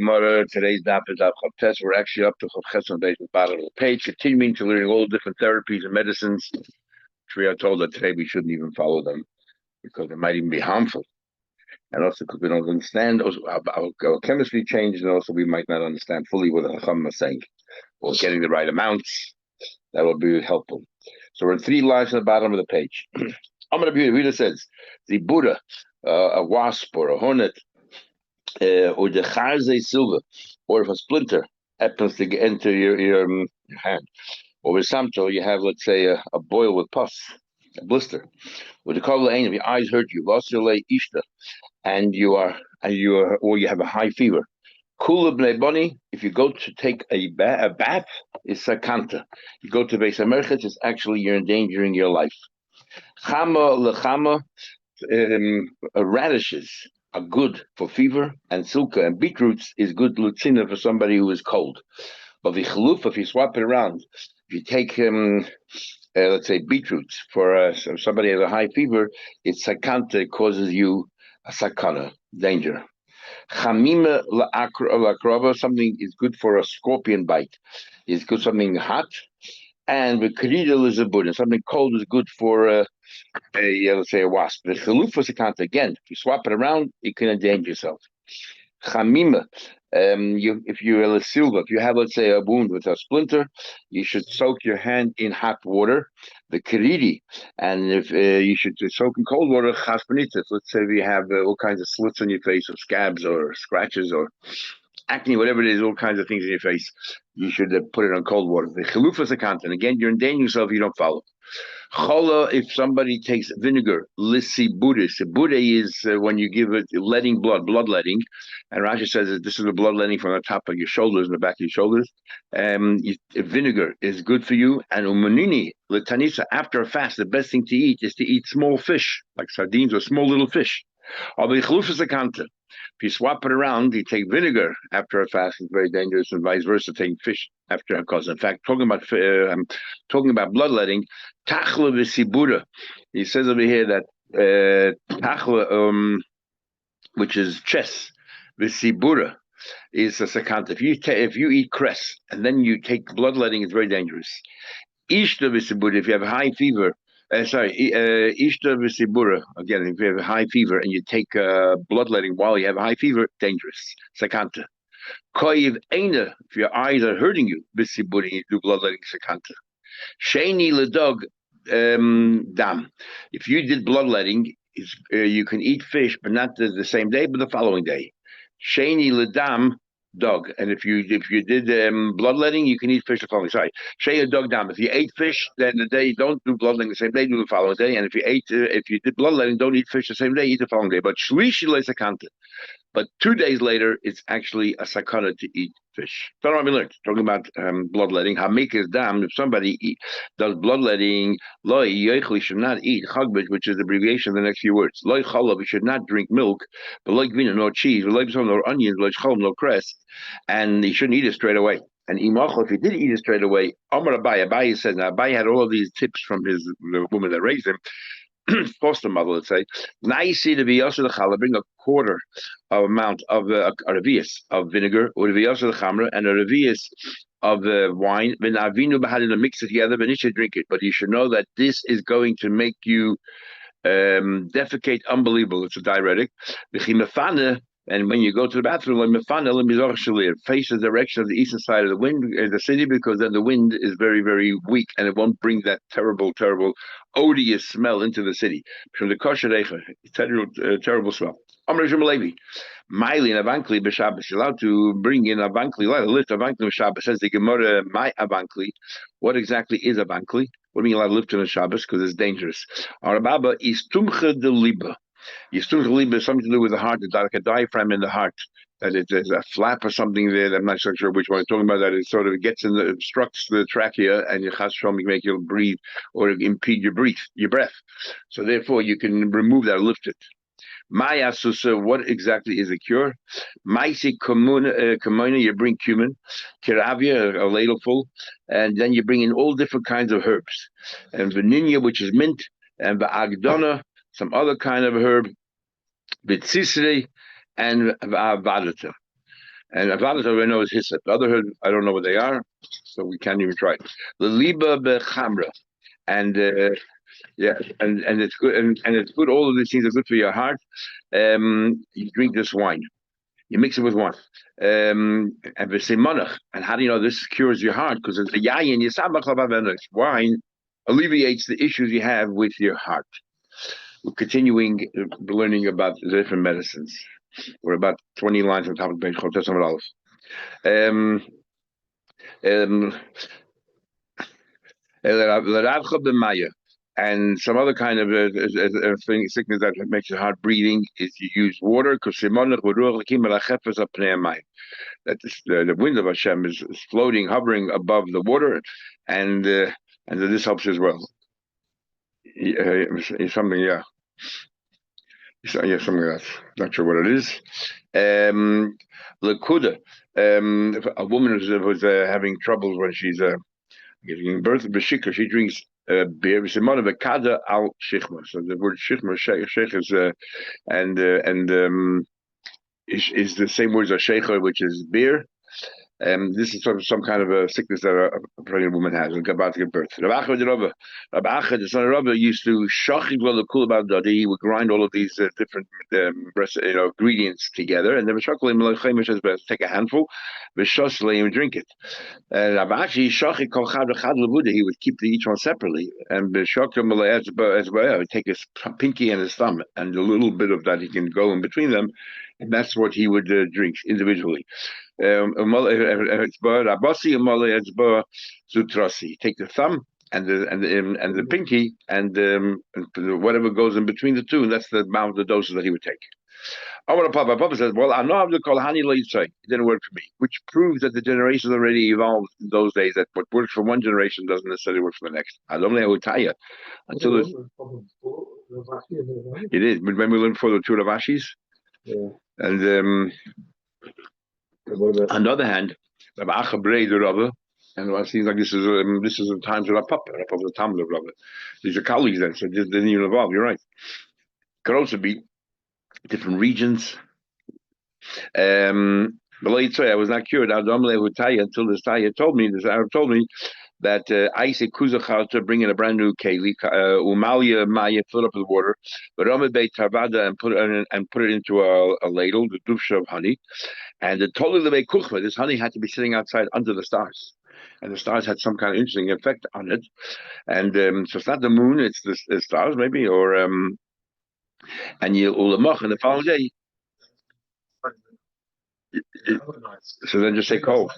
Gemara, today's daf is Daf Chavtes. We're actually up to Chavches on the bottom of the page, continuing to learning all the different therapies and medicines, which we are told that today we shouldn't even follow them because they might even be harmful. And also because we don't understand, also our chemistry changed, and also we might not understand fully what the Chacham is saying, or getting the right amounts. That will be helpful. So we're in three lines at the bottom of the page. I'm going to be reader says, the Buddha, a wasp or a hornet, or the charze silver, or if a splinter happens to enter your hand, or with samto, you have, let's say, a boil with pus, a blister. With the color of your eyes hurt you, vasile ishta, or you have a high fever. Kula bnei boni, if you go to take a bath, is sakanta. You go to Beis HaMerchetz, it's actually you're endangering your life. Chama lechama, radishes are good for fever, and sulka and beetroots is good lucina for somebody who is cold. But the chaluf, if you swap it around, if you take let's say beetroots for somebody has a high fever, it's sakanta, it causes you a sakana, danger. Chamima la'akrava, something is good for a scorpion bite. It's good something hot, and the karida is a Buddha. Something cold is good for let's say a wasp. The chalufa sakanta, again, if you swap it around, you can endanger yourself. Chamima, if you have a silver, if you have, let's say, a wound with a splinter, you should soak your hand in hot water, the kiridi, and if you should soak in cold water, chaspanitas. Let's say if you have all kinds of slits on your face, or scabs, or scratches, or acne, whatever it is, all kinds of things in your face, you should put it on cold water. The chalufa sakanta, and again, you're endangering yourself if you don't follow. Chola, if somebody takes vinegar, lissi buddhis. Buddha is when you give it letting bloodletting. And Rashi says that this is the bloodletting from the top of your shoulders and the back of your shoulders. Vinegar is good for you. And umanini, litanisa, after a fast, the best thing to eat is to eat small fish, like sardines or small little fish. If you swap it around, you take vinegar after a fast, it's very dangerous, and vice versa, taking fish after a cause. In fact, I'm talking about bloodletting, tachla v'sibura. He says over here that tachla, which is chess, v'sibura, is a sakanta. If you eat cress and then you take bloodletting, it's very dangerous. Ishta v'sibura, if you have a high fever, Ishta v'sibura. Again, if you have a high fever and you take bloodletting while you have a high fever, dangerous. Sakanta. Koyiv eina, if your eyes are hurting you, v'sibura, you do bloodletting. Sakanta. Sheni ledog dam. If you did bloodletting, you can eat fish, but not the same day, but the following day. Sheni ledam dog, and if you did bloodletting, you can eat fish the following. Sorry, shei dog dam. If you ate fish, then the day don't do bloodletting the same day, do the following day. And if you did bloodletting, don't eat fish the same day, eat the following day. But shlishi le'sakanta. But 2 days later, it's actually a sakana to eat fish. That's what we learned. Talking about bloodletting. Hamik is dam. If somebody does bloodletting, loy yoichli should not eat chagbit, which is the abbreviation of the next few words. Loy chalav, he should not drink milk, but like vina, no cheese, like some no onions, like chalam, no cress, and he shouldn't eat it straight away. And imachal, if he did eat it straight away, Amar Abaye says, now Abaye had all of these tips from the woman that raised him, foster mother, let's say. Naisi to be also the challah, bring a quarter of amount of a revius of vinegar, or revius of the chamra, and a revius of wine. When avinu had to mix it together, then you should drink it. But you should know that this is going to make you defecate unbelievable. It's a diuretic. And when you go to the bathroom, face the direction of the eastern side of the wind, the city, because then the wind is very, very weak, and it won't bring that terrible, terrible, odious smell into the city. From the kosher terrible smell. Amr Levi, Miley and Avankli b'Shabbos. You're allowed to bring in Avankli, a lift Avankli b'Shabbos. Says the Gemara, my Avankli. What exactly is Avankli? What do you mean allowed to lift on a Shabbos? Because it's dangerous. Arababa is tumcha de liba. Yistur is something to do with the heart, like a diaphragm in the heart, that there's a flap or something there. I'm not so sure which one I'm talking about. That it sort of gets obstructs the trachea, and your chashrom make you breathe or impede your breath. So therefore, you can remove that or lift it. Maya susa, what exactly is a cure? Maisi kamuna, you bring cumin, kiravia, a ladleful, and then you bring in all different kinds of herbs, and vanilla, which is mint, and agdona, some other kind of herb, bitsisri, and vadata. And Avodah Zarah I know is hyssop. The other, I don't know what they are, so we can't even try. The liba bechamra, and yeah, and it's good, and it's good. All of these things are good for your heart. You drink this wine. You mix it with wine. And v'simonach. And how do you know this cures your heart? Because it's the yayin yisabach labavenach. Wine alleviates the issues you have with your heart. We're continuing learning about the different medicines. We're about 20 lines on top of the page. And some other kind of sickness that makes it hard breathing is you use water because that the wind of Hashem is floating, hovering above the water, and this helps as well. Something, yeah. Yeah, something like that. Not sure what it is. Lakuda, a woman who's having troubles when she's giving birth to Bashika, she drinks beer. It's a man of a kada al shichma. So the word shichma, sheikh is is the same word as sheikha, which is beer. This is some kind of a sickness that a pregnant woman has and about to give birth. Rabbi Achad, the son of Rabbi, used to he would grind all of these different ingredients together, and then take a handful, and drink it. Rabbi Ashi, he would keep each one separately, and as well, he would take his pinky and his thumb, and a little bit of that he can go in between them, and that's what he would drink individually. Take the thumb and the pinky and whatever goes in between the two, and that's the amount of the doses that he would take. Papa says, well, I know how to call honey say. It didn't work for me, which proves that the generations already evolved in those days, that what works for one generation doesn't necessarily work for the next. I don't know how to tell you. Until it is. But when we learned for the two Ravashis, and on the other hand, Rabbi Achabrei the Rabbi, and it seems like this is the times of Rapapa, the Talmud of Rabbi. These are colleagues then, so they didn't even evolve. You're right. Could also be different regions. I was not cured. Until this Taya told me, this Arab told me that I say kuzachal to bring in a brand new keli, umalia maya, fill it up with water, but Ramabei tavada and put it into a ladle, the dusha of honey, and the tolilevei kuchma. This honey had to be sitting outside under the stars, and the stars had some kind of interesting effect on it. And so it's not the moon; it's the stars, maybe, or and you ulamach, and the following day. So then just say cold.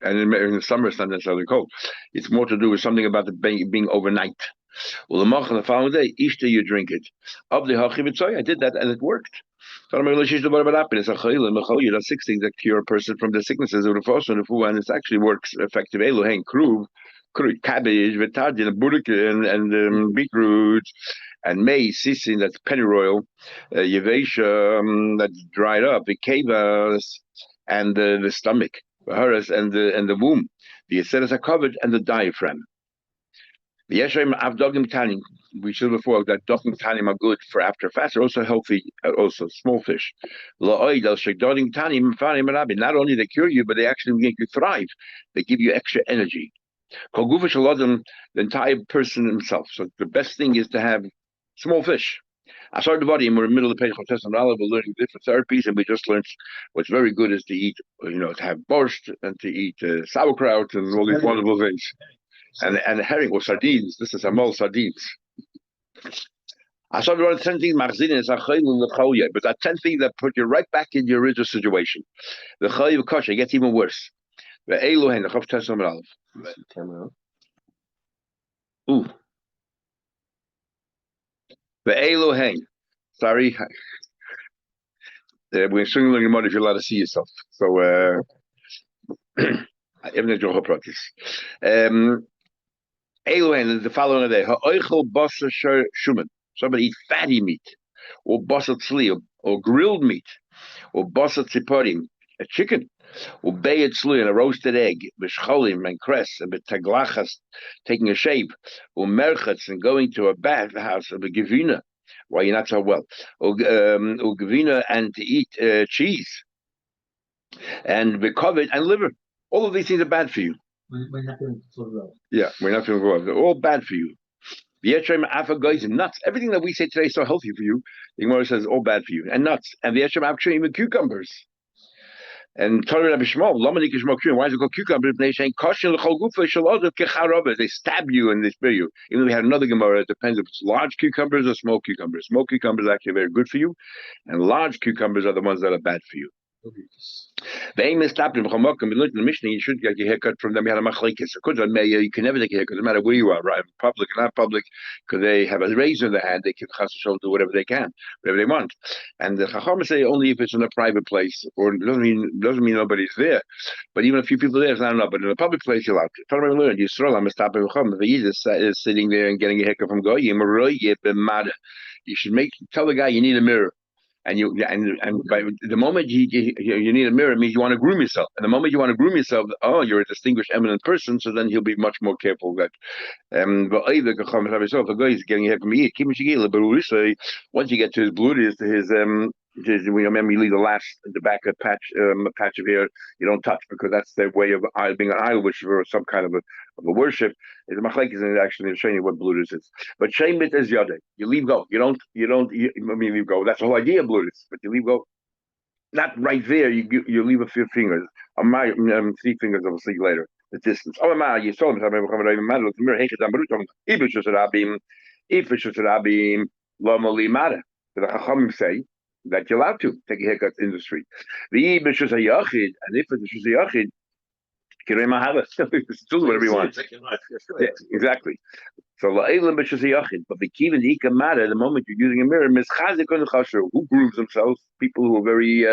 And in the summer, it's not necessarily cold. It's more to do with something about the being overnight. Well, the following day, each day you drink it. Of the Hachivitzoi, I did that and it worked. That's 6 things that cure a person from the sicknesses of the fossil and it actually works effective. Elohen, kruv, cabbage, vetadin, burek, and beetroot, and maize, sisin, that's pennyroyal, yevesha, that's dried up, ikevas, and the stomach, and the womb. The acids are covered, and the diaphragm. The Yeshayim Avdogim Tanim, we said before that Dogim Tanim are good for after fast, they're also healthy, also small fish. Not only they cure you, but they actually make you thrive. They give you extra energy. The entire person himself. So the best thing is to have small fish. I started the body and we're in the middle of the page of we're learning different therapies, and we just learned what's very good is to eat, to have borscht and to eat sauerkraut and all these wonderful things. And herring or sardines. This is Amol sardines. I started around 10 things, but that 10 things that put you right back in your original situation. The chayiv kosher gets even worse. The Elohen, the Chav Tesam Aleph. Ooh. The Elohen. Sorry. We're soon learning more if you're allowed to see yourself. So, Elohen, the following day, ha'oichel basar shuman. Somebody eat fatty meat, or basar tzli, or grilled meat, or basar tziporim, a chicken, or bayed tzli, and a roasted egg, b'shcholim and cress, and b'taglachas, taking a shave, or merchatz, and going to a bathhouse of a gevina. Why you're not so well? Or gevina, and to eat cheese. and the COVID and liver. All of these things are bad for you. We're not going to Yeah, we're not going to go. They're all bad for you. The Yetrim Afagais and nuts. Everything that we say today is so healthy for you. The Gemara says all bad for you. And nuts. And the Yetrim Afagais, even cucumbers. And Torah Rabbi Shmuel, Lamanik is more why is it called cucumbers? They stab you and they spare you. Even though we had another Gemara, it depends if it's large cucumbers or small cucumbers. Small cucumbers are actually very good for you, and large cucumbers are the ones that are bad for you. The aim is stopped in Chamokim. We looked in the Mishnah. You should get your haircut from them. You had a machlekes. You can never take a haircut, no matter where you are, right? Public or not public, because they have a razor in their hand. They can do whatever they can, whatever they want. And the Chacham say only if it's in a private place, or it doesn't mean nobody's there. But even a few people there, it's not enough. But in a public place, you're allowed to. Tell them learn. Yisrael, I'm a stop in Chacham. If he is sitting there and getting a haircut from Goyim, you should tell the guy you need a mirror. And by the moment you need a mirror, it means you want to groom yourself. And the moment you want to groom yourself, you're a distinguished, eminent person. So then he'll be much more careful that. But either a guy is getting a hair from me. Once you get to his blood, we remember you leave the back of patch of hair you don't touch because that's their way of being an idol worshipper or some kind of a worship. The machlekes is actually showing you what bludus is. But shemit is yodeh. You leave go. You leave go. That's the whole idea of bludus. But you leave go. Not right there. You leave a few fingers. 3 fingers obviously later. The distance. If it's just rabim, lama limada. The Chachamim say that you're allowed to take a haircut in the street. The and if it's just a yachid, it's still whatever you want. Yeah, exactly. So la'ilim b'shus yachid, but the kivin ikamada. The moment you're using a mirror, mischazik on the chasher, who grooves themselves, people who are very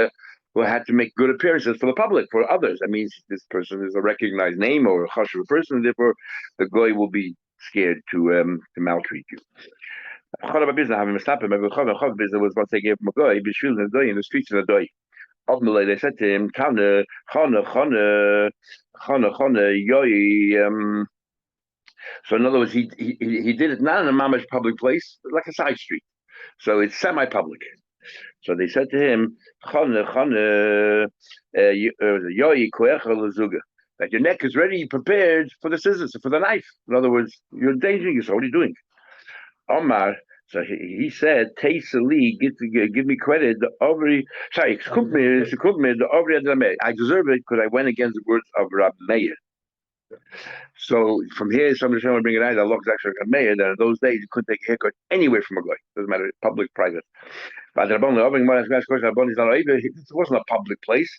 who had to make good appearances for the public, for others. That means this person is a recognized name or a chasher person, and therefore the guy will be scared to maltreat you. Was once they gave him a guy, in the streets of the day. Ultimately, they said to him, Chana, Yoi. So, in other words, he did it not in a mamash public place, but like a side street. So, it's semi public. So, they said to him, Yoi, that your neck is ready, prepared for the scissors, for the knife. In other words, you're endangering yourself. What are you doing? Omar, so he said, Taisali, give me credit. I deserve it because I went against the words of Rab Meir. So from here, somebody's trying to bring it out. Allah is actually Rab Meir. That in those days, you couldn't take a haircut anywhere from a guy. Doesn't matter, public, private. But it wasn't a public place.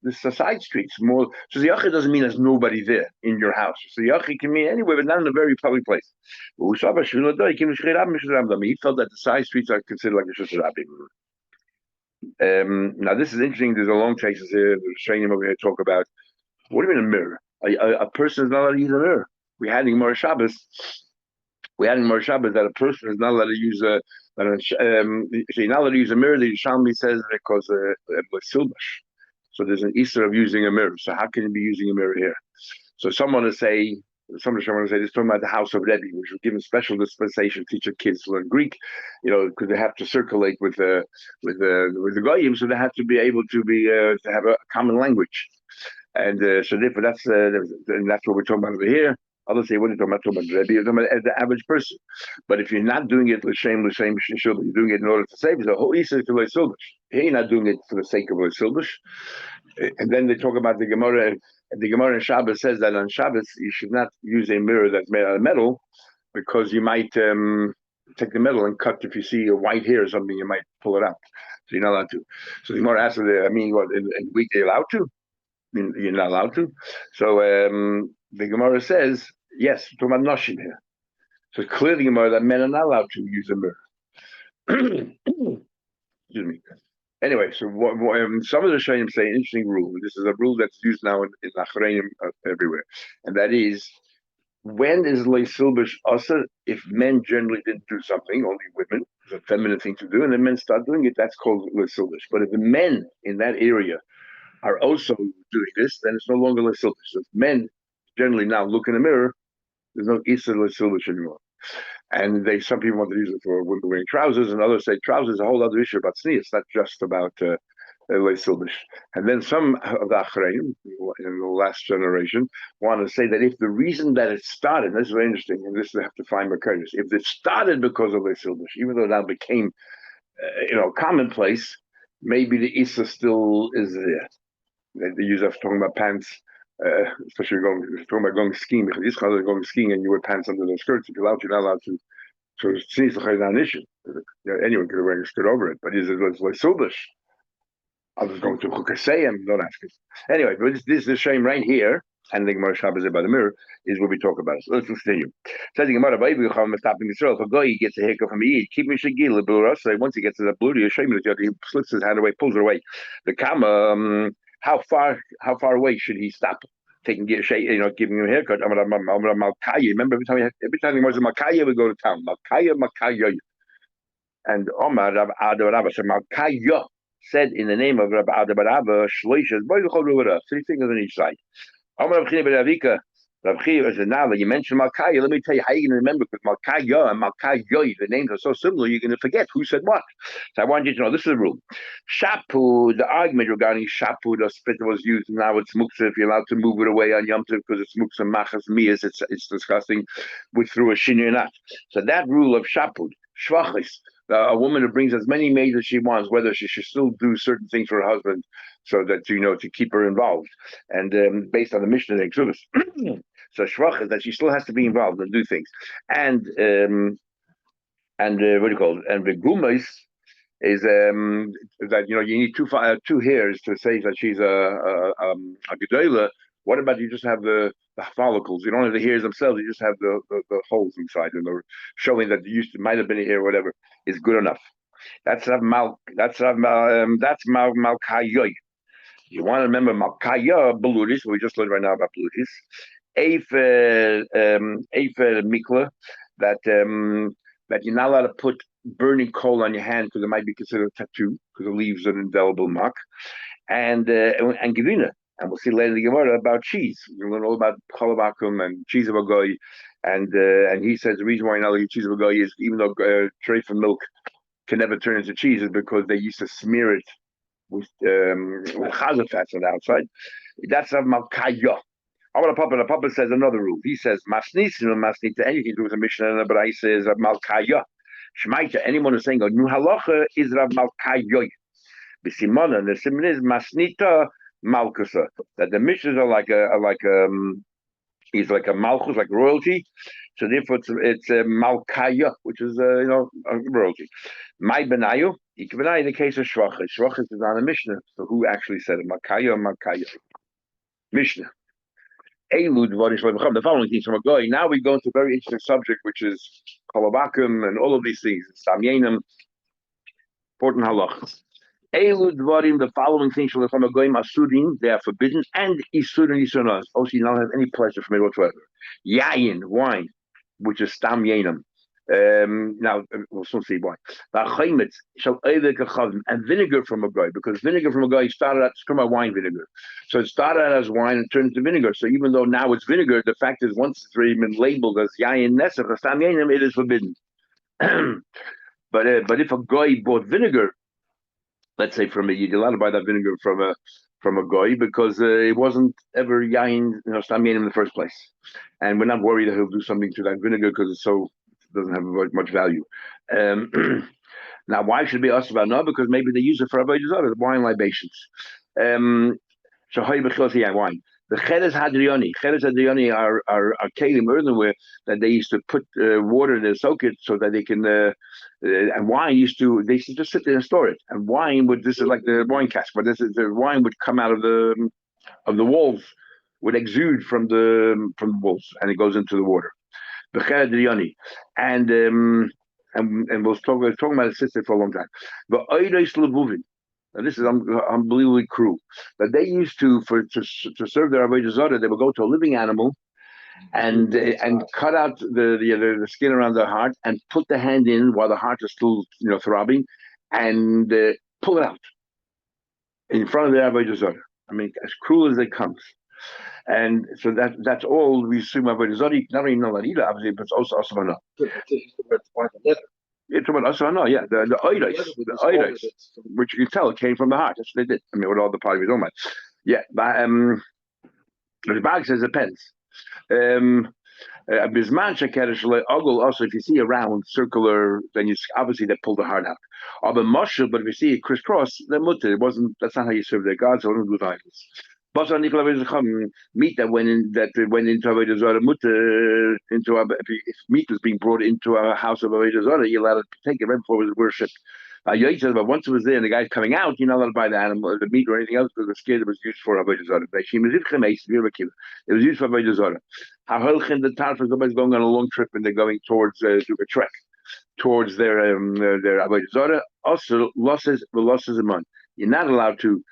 This is a side street. More so Yachi doesn't mean there's nobody there in your house. So Yachi can mean anywhere, but not in a very public place. He felt that the side streets are considered like a Shusharabim. Now this is interesting. There's a long chases here. The training over here talk about what do you mean a mirror? A person is not allowed to use a mirror. We had in Gemara Shabbos that a person is not allowed to use a you're not allowed to use a mirror. The Yishalmi says because silbash. So there's an Easter of using a mirror. So how can you be using a mirror here? So somebody want to say this is talking about the house of Rebbe, which was given special dispensation to teach your kids to learn Greek, because they have to circulate with the goyim, so they have to be able to have a common language, and so therefore that's what we're talking about over here. Others say, what are you talking about? Rebbe, you're talking about the average person. But if you're not doing it l'shem, you're doing it in order to save yourself. The whole Easter is to silbush. Here you're not doing it for the sake of silbush. And then they talk about the Gemara. The Gemara in Shabbos says that on Shabbos you should not use a mirror that's made out of metal because you might take the metal and cut. If you see a white hair or something, you might pull it out. So you're not allowed to. So the Gemara asks, what in week they're allowed to? You're not allowed to. So the Gemara says, yes, we're talking about Nashim here. So clearly the Gemara that men are not allowed to use a mirror. Excuse me. Anyway, so some of the Shayim say an interesting rule. This is a rule that's used now in Achreinim everywhere, and that is when is leisilbish asa? If men generally didn't do something, only women. It's a feminine thing to do, and then men start doing it. That's called leisilbish. But if the men in that area are also doing this, then it's no longer leisilbish. So if men generally now look in the mirror, there's no Issa leisilbish anymore. And some people want to use it for women wearing trousers, and others say trousers is a whole other issue about sneakers, not just about Silbish. And then some of the Achreim in the last generation want to say that if the reason that it started, this is very interesting, and this they have to find Mercatus, if it started because of Silbish, even though that became commonplace, maybe the Issa still is there. They use that for talking about pants, especially talking about going skiing, because these guys are going skiing and you wear pants under those skirts. If you're allowed, you're not allowed to. So it seems like an issue. Anyone could wear a skirt over it, but is it like Silbish? I was going to Chukaseyim, don't ask us. Anyway, but this is the shame right here, and the Gemara Shabbos by the mirror, is what we talk about. So let's continue. Says the Gemara, if a guy gets a haircut from Eid, keep me shagil, so once he gets to the blue, he slips his hand away, pulls it away. The Kama, how far away should he stop? Giving him a haircut. Remember, every time he was in Malkaya, we go to town. Malkaya. And Omar Rabba said Malkaya said in the name of Rabbi Adabarabba, three fingers on each side. Omar Rabchi said, now that you mentioned Malkaya, let me tell you how you can remember, because Malkaya and Malkaya, the names are so similar, you're going to forget who said what. So I want you to know, this is the rule. Shapu, the argument regarding Shapu, the spit was used, now it's muksa, if you're allowed to move it away on Yom Tov, because it's muksa, machas, miyas, it's disgusting, through a shin or not. So that rule of Shapu, shvachis, a woman who brings as many maids as she wants, whether she should still do certain things for her husband, so that to keep her involved, and based on the Mishnah, the Exodus. So shvach is that she still has to be involved and do things, and what do you call it? And the gumas is that you need two hairs to say that she's a gedela. What about you just have the follicles? You don't have the hairs themselves. You just have the holes inside, and they're showing that might have been a hair, or whatever, is good enough. That's malkayoy. You want to remember malkaya belutis? We just learned right now about belutis. Efer mikla, that you're not allowed to put burning coal on your hand because it might be considered a tattoo because it leaves an indelible mark, and gevina. And we'll see later in the Gemara about cheese. We'll learn all about chalabakum and cheese of a goy, and he says the reason why you're not allowed to eat cheese of a goy is even though tray for milk can never turn into cheese is because they used to smear it with chazer fats on the outside. That's a malkaya. The Papa says another rule. He says masnita, anything to do with a Mishnah, but I says malkaya. Shmaita, anyone who's saying a new halacha is Rav Malkayoy. B'simona, and the simon is masnita malkusa. That the Mishnahs are he's like a malchus, like royalty. So therefore, it's malkaya, which is royalty. My benayu, in the case of shvachis. Shvachis is on a Mishnah. So who actually said it? Malkaya or Malkaya? Mishnah. The following things from a guy. Now we go into a very interesting subject, which is kalabakim and all of these things. Samyenim, important halachas. The following things from a goyim asurin, they are forbidden, and isurin isunas. Also, you don't have any pleasure from it whatsoever. Yayin, wine, which is stam yenim. Now we'll soon see why. And vinegar from a guy, because vinegar from a guy started out, it's called wine vinegar. So it started out as wine and turned into vinegar. So even though now it's vinegar, the fact is once it's already been labeled as yayin nesach or stam yenim, it is forbidden. But if a guy bought vinegar, let's say from you're allowed to buy that vinegar from a guy because it wasn't ever yayin, stam yenim in the first place, and we're not worried that he'll do something to that vinegar because it doesn't have much value. Now, why should it be asked about? No, because maybe they use it for Avodah Zarah, wine libations. Wine. The cheres hadrioni are kalim earthenware that they used to put water in their socket so that they can. And wine they used to just sit there and store it. And wine this is like the wine cask, but the wine would come out of the walls, would exude from the walls, and it goes into the water. And we're talking about a sister for a long time. But now this is unbelievably cruel. But they used to serve their Avodah Zarah, they would go to a living animal and cut out the skin around the heart and put the hand in while the heart is still throbbing, and pull it out in front of the Avodah Zarah. I mean, as cruel as it comes. And so that's all we assume Avodah Zarah. Not only know that either, obviously, but it's also Asavana. It's about Asavana, yeah. The iris, which you can tell came from the heart. That's what they did. I mean, with all the parties on that. Yeah, but the bag says it depends. Bisman shekerish ogul. Also, if you see a round circular, then you obviously they pulled the heart out. But if you see a crisscross, then mutter. It wasn't. That's not how you serve their gods. So don't do idols. But on the meat that went into Avodah Zarah mutter into if meat was being brought into a house of Avodah Zarah, you're allowed to take it right before it was worshipped. Says, but once it was there and the guy's coming out, you're not allowed to buy the animal, the meat or anything else because they're scared it was used for Avodah Zarah. It was used for Avodah Zarah. The Tarf is somebody's going on a long trip and they're going towards a trek towards their Avodah Zarah. Also, losses a month. You're not allowed to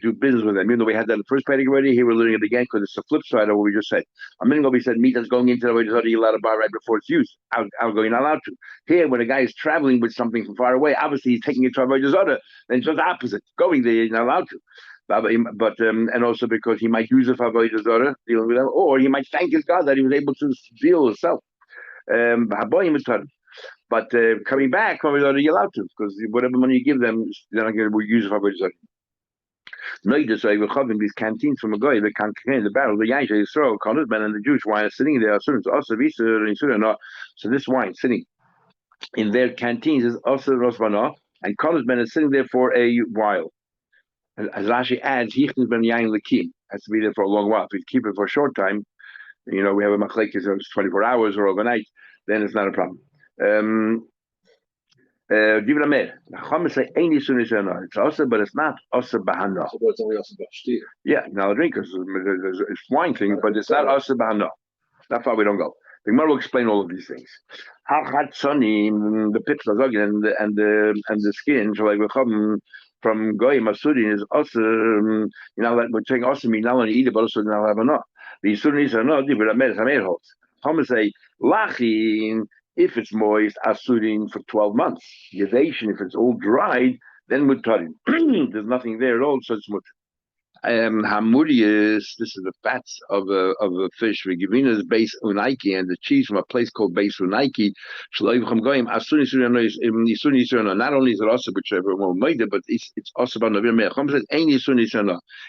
do business with them. Even though we had that in the first pedigree already, here we're learning it again because it's the flip side of what we just said. A minute ago we said meat that's going into the Avodah Zarah, you're allowed to buy right before it's used. You're not allowed to. Here, when a guy is traveling with something from far away, obviously he's taking it to Avodah Zarah, then it's just the opposite. Going there, you're not allowed to. But and also because he might use it for Avodah Zarah, dealing with them, or he might thank his God that he was able to deal himself. But coming back, you're allowed to, because whatever money you give them, they're not going to use it for Avodah Zarah. Noida, so we're having these canteens from a guy, the canteen, the barrel, the Yansha Yisrael, Conradman, and the Jewish wine are sitting there. So this wine sitting in their canteens is also Rosvana, and Conradman is sitting there for a while. As Rashi adds, Hichnas ben Yain Lakim has to be there for a long while. If you keep it for a short time, we have a machlekes of 24 hours or overnight, then it's not a problem. It's also, but it's not also bahana. Yeah, now drinkers, it's wine thing, but it's not also bahana. That's why we don't go. The Gemara will explain all of these things. The pits and the skin, from goy masudin is also we're saying also mean not only eat it but also not have enough. The Sunnis are not but Amer holds. Thomas say lachin if it's moist asudin for 12 months. Yadation if it's all dried then mutarin. There's nothing there at all, so it's mutter. Hamurius, this is the fats of a fish. Regivina's base unaiki and the cheese from a place called base unaiki. Not only is it also whichever one made it, but it's also about November.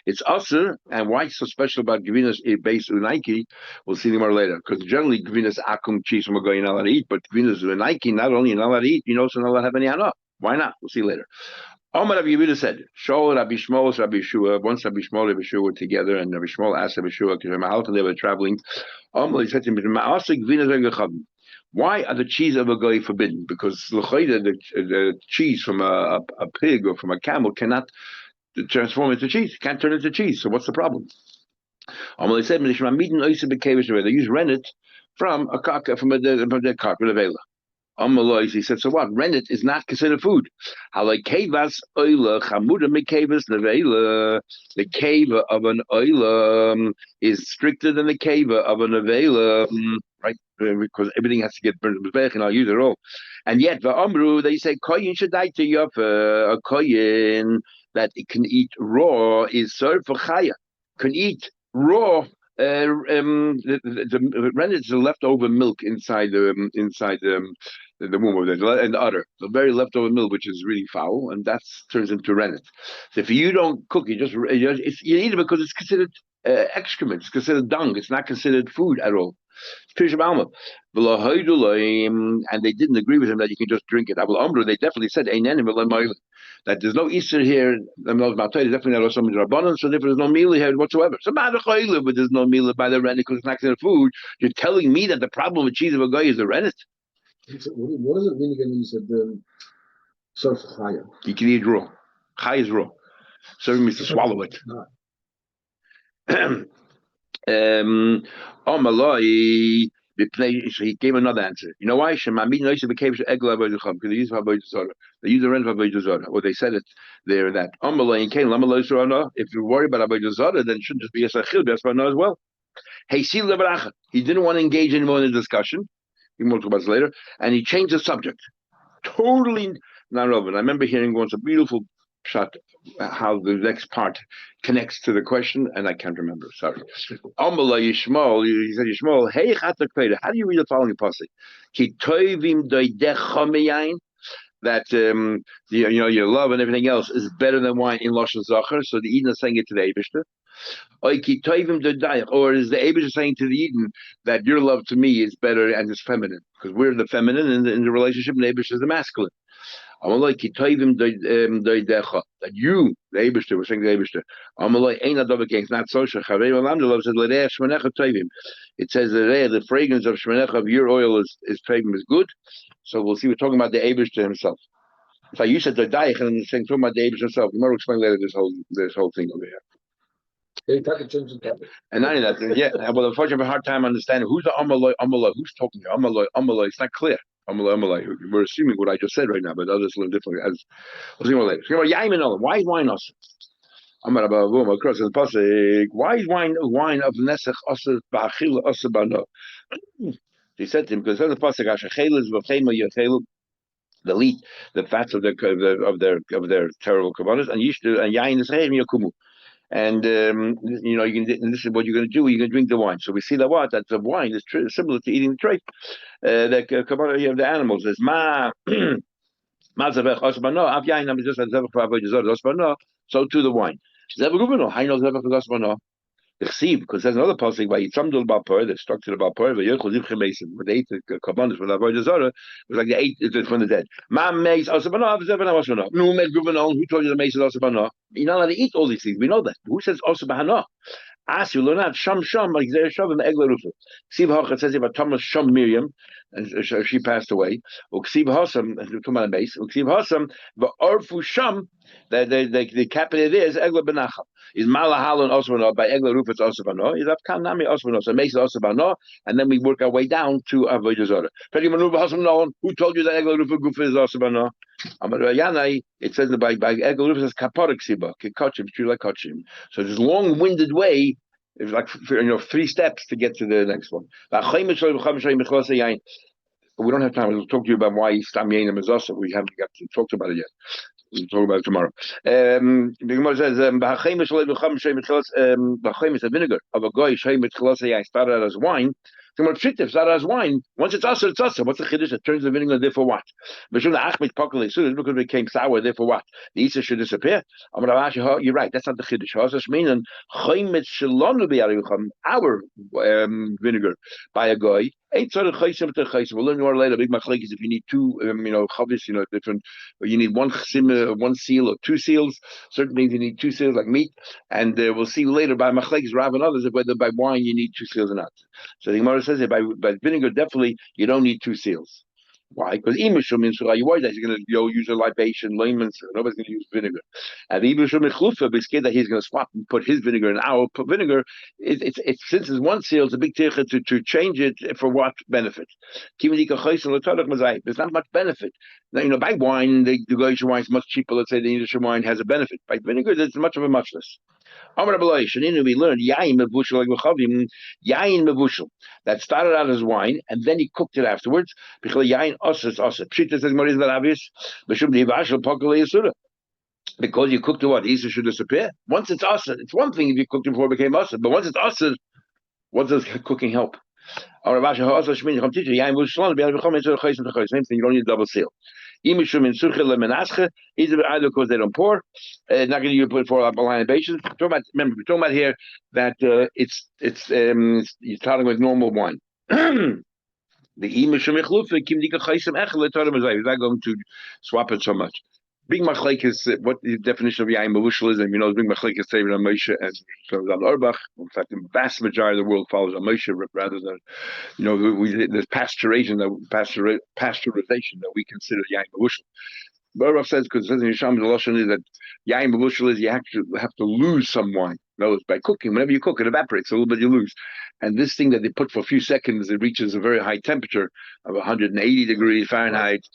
It's also, and why it's so special about Givina's base unaiki? We'll see more later. Because generally Givina's akum cheese from a guy not allowed to eat, but Givina's unaiki not only not allowed to eat, also not allowed to have any anah. Why not? We'll see later. Omar Rabbi Yehuda said, Shaul, Rabbi Shmuel, Rabbi Yeshua, once Rabbi Shmuel and Rabbi Yeshua were together, and Rabbi Shmuel asked Rabbi Yeshua, because they were traveling, he said to him, why are the cheese of a guy forbidden? Because the cheese from a pig or from a camel cannot transform into cheese, can't turn into cheese, so what's the problem? Omar said, they use rennet from a carpet of Ela. He said, so what? Rennet is not considered food. The cave of an oila is stricter than the cave of an avela, right? Because everything has to get burned and I'll use it all. And yet, the Amru, they say, koyin should die to yofa, a koyin that it can eat raw is served for chaya, can eat raw. The rennet is the leftover milk inside the womb of and the udder, the very leftover milk, which is really foul, and that turns into rennet. So if you don't cook, you eat it because it's considered excrement, it's considered dung, it's not considered food at all. And they didn't agree with him that you can just drink it. They definitely said that there's no Easter here. Definitely not some rabbanon, so therefore there's no meal here whatsoever. So but there's no meal by the rennet because it's not considered food. You're telling me that the problem with cheese of a guy is the rennet? What does it mean again when you said serve chaya? You can eat raw. Chaya is raw. Serving means to swallow it. He gave another answer. You know why? Because they use the rent of Avodah Zarah. Or they said it there that if you're worried about Avodah Zarah, then it shouldn't just be a sachil, but as well. He didn't want to engage anymore in the discussion. We will talk about this later. And he changed the subject. Totally not relevant. I remember hearing once a beautiful shot how the next part connects to the question, and I can't remember. Sorry. Amalei Yishmael, he said Yishmael, hey Chatakpeda. How do you read the following pasuk? Ki toivim doidecha meyain. That your love and everything else is better than wine in Lashon Zachar. So the Eden is saying it to the Eibishter. Or is the Abish saying to the Eden that your love to me is better and is feminine? Because we're the feminine in the relationship, and the Abish is the masculine. That you, the Abishter, we're saying the Abishter. It's not social. It says that the fragrance of Shmanecha of your oil is good. So we'll see. We're talking about the Abishter himself. So you said the Daich and saying talking about the Abishter himself. You might explain later this whole thing over here. And not only that, well, unfortunately, I have a hard time understanding who's the Amaloi, who's talking here. Amaloi, it's not clear. Amaloi, we're assuming what I just said right now, but others learn differently. We'll see more later. Why is wine also? Across the pasuk, why is wine of nesach also ba'achil also bano? He said to him because the pasuk ashachel v'chema yachelu, the fats of their terrible kavanas, and yishtu and yain is heim yakumu. And you can. And this is what you're going to do. You're going to drink the wine. So we see that the wine is similar to eating the trait. The commodity of the animals is ma. So to the wine. Because there's another passage by Yitzamdul Balpur, they're stuck to the Balpur, but when they ate the Kabbanis with Avodah Zarah, it was like they ate it from the dead. Who told you the mace is Asabana? You're not allowed to eat all these things. We know that. Who says Asabana? Ask you, learn out Sham like Zer Shav and Egla Rufa. Ksiv Hachat says about Thomas Sham Miriam, and she passed away. Ksiv Hasam, talking about a base. Ksiv Hasam, the Orfu Sham, the capital there is Egla Benacham. Is Malahalon Osvano by Egla Rufa it's Osvano. Is Afkan Nami Osvano. So it makes it Osvano, and then we work our way down to Avodah Zarah. Who told you that Egla Rufa Gufa is Osvano? It says by Egla Rufa says Kaporik Siba, Kikachim, true like Kachim. So this long-winded way, it's like 3 steps to get to the next one. We don't have time. We'll talk to you about why Stam Yenim is also. We haven't got to talk about it yet. We'll talk about it tomorrow. The Gemara says, the vinegar of a goy started out as wine. Started as wine. Once it's also, it's also. What's the chiddush? It turns the vinegar there for what? Because it became sour there for what? The Isa should disappear. You're right. That's not the chiddush. Our vinegar by a goy. We'll learn more later. Big machlekes if you need 2, chavis, different. You need 1 seal or 2 seals. Certain things you need 2 seals, like meat. And we'll see later by machlekes, Rav and others, whether by wine you need 2 seals or not. So the Gemara says that by vinegar, definitely you don't need 2 seals. Why? Because imishum means you're going to use a libation, layman, nobody's going to use vinegar. And imishum mechlufa, be scared that he's going to swap and put his vinegar in our vinegar. It's since it's 1 seal, it's a big tircha to change it for what benefit? There's not much benefit. Now, by wine, the Goyish wine is much cheaper. Let's say the Yiddish wine has a benefit. By vinegar, there's much of a muchness. We learned yain mevushel that started out as wine and then he cooked it afterwards. Yain Pshita says, "Is that obvious?" Because you cooked it, what Isa should disappear. Once it's asa, it's one thing if you cooked it before it became asa, but once it's asa, what does cooking help? Same thing. You don't need a double seal. Either because they don't pour, not going to put for libations. Remember, we're talking about here that you're starting with normal wine. The is not going to swap it so much. Big machlek is what the definition of yain mevushel is, and big machlek is saving on Moshe and on Orbach. In fact, the vast majority of the world follows on Moshe rather than there's pasteurization that we consider yain mevushel. Orbach says because it says in Yisham the lashon is that yain mevushel is you have to lose some wine. No, by cooking. Whenever you cook, it evaporates a little bit. You lose. And this thing that they put for a few seconds, it reaches a very high temperature of 180 degrees Fahrenheit.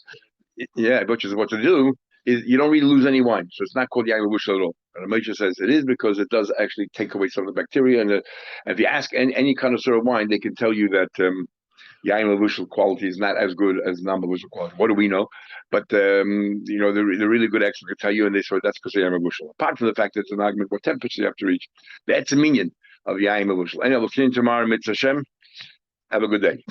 Yeah, which is what to do. You don't really lose any wine, so it's not called yain mevushel at all. And Moshe says it is because it does actually take away some of the bacteria. And if you ask any kind of sort of wine, they can tell you that Yain Mavushal quality is not as good as non-Mavushal quality. What do we know? But the really good experts can tell you, and they sort that's because they are Mavushal. Apart from the fact that it's an argument what temperature you have to reach, that's a minion of Yain Mavushal. Anyway, we'll see you tomorrow, Mitzvah Hashem. Have a good day.